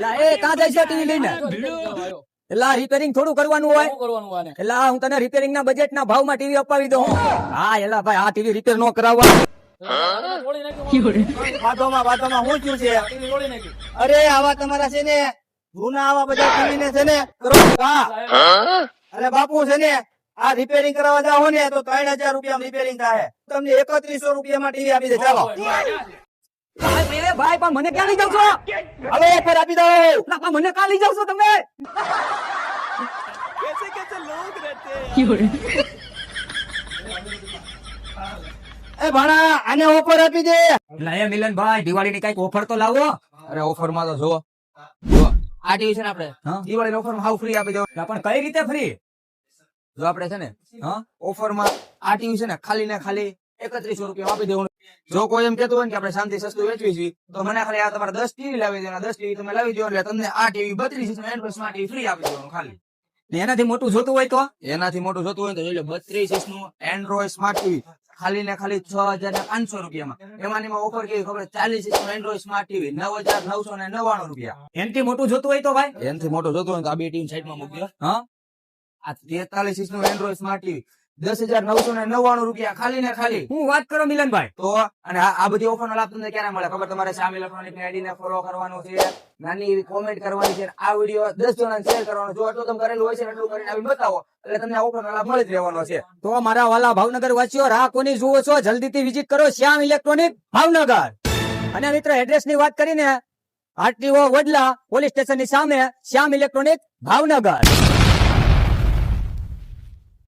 લા એ કાં જાય છે ટીવી લઈને? એલા રિપેરિંગ થોડું કરવાનું હોય. એલા હું તને રિપેરિંગ ના બજેટ ના ભાવમાં ટીવી અપાવી દઉં. હા એલા ભાઈ આ ટીવી રિપેર નો કરાવવા. વાતોમાં હું થયું છે? અરે આવા તમારા છે ને જૂના આવા બધા ટીવી ને છે ને કરો. અરે બાપુ છે ને આ રિપેરિંગ કરાવવા જાઓ ને તો 3000 રૂપિયા રિપેરિંગ થાય. તમને 3100 રૂપિયામાં ટીવી આપી દે. ચાલો ભાઈ પણ મને ક્યાં લઈ જાવ છો? હવે ઓફર આપી દો. પણ મને ક્યાં લઈ જાવ છો તમે? એ ભાણા આને ઓફર આપી દે. લાયા મિલનભાઈ દિવાળીની કઈક ઓફર તો લાવો. અરે ઓફર માં તો જો આ ટીવી છે ને આપણે દિવાળી ઓફર માં હાવ ફ્રી આપી દો. પણ કઈ રીતે ફ્રી? જો આપણે છે ને ઓફર માં આ ટીવી છે ને ખાલી ને ખાલી 3100 રૂપિયા આપી દેવાનું. જો કોઈ એમ કેતું હોય ને કે આપણે શાંતિ સસ્તું વેચવી છે તો મને ખાલી આ તમારે 10 ટીવી લાવી દેવાના. 10 ટીવી તમે લાવી દો એટલે તમને આ TV 32 inch Android smart TV free આપી દેવાનું. ખાલી એનાથી મોટું જોતું હોય તો? એનાથી મોટું જોતું હોય તો જોઈ લો 32 ઇંચ નું એન્ડ્રોઇડ સ્માર્ટ ટીવી ખાલી ને ખાલી 6500 રૂપિયામાં. એમાં ઓફર કેવી ખબર? 40 ઇંચ નું એન્ડ્રોઇડ સ્માર્ટ ટીવી 9999 રૂપિયા. એનાથી મોટું જોતું હોય તો ભાઈ? એનાથી મોટું જોતું હોય તો આ બે ટીવી સાઈડમાં મૂકી દો. હા આ 43 ઇંચ નું એન્ડ્રોઇડ સ્માર્ટ ટીવી 10,999 રૂપિયા ખાલી ને ખાલી. હું વાત કરો મિલનભાઈ. તો અને આ બધી ઓફર નો લાભ તમને ક્યારે મળે ખબર? તમારે શામ ઇલેક્ટ્રોનિક ની આઈડી ને ફોલો કરવાનું છે, નાની એવી કોમેન્ટ કરવાની છે, આ વિડીયો 10 જણાને શેર કરવાનો. જો આટલું તમે કરેલું હોય છે એટલું કરીને આવી બતાવો એટલે તમને આ ઓફર નો લાભ મળી જ રહેવાનો છે. તો મારા વાલા ભાવનગર વાસીઓ રાહ કોની જુઓ છો? જલ્દીથી વિઝિટ કરો શ્યામ ઇલેક્ટ્રોનિક ભાવનગર. અને મિત્ર એડ્રેસ ની વાત કરીને આરટીઓ વડલા પોલીસ સ્ટેશન ની સામે શ્યામ ઇલેક્ટ્રોનિક ભાવનગર.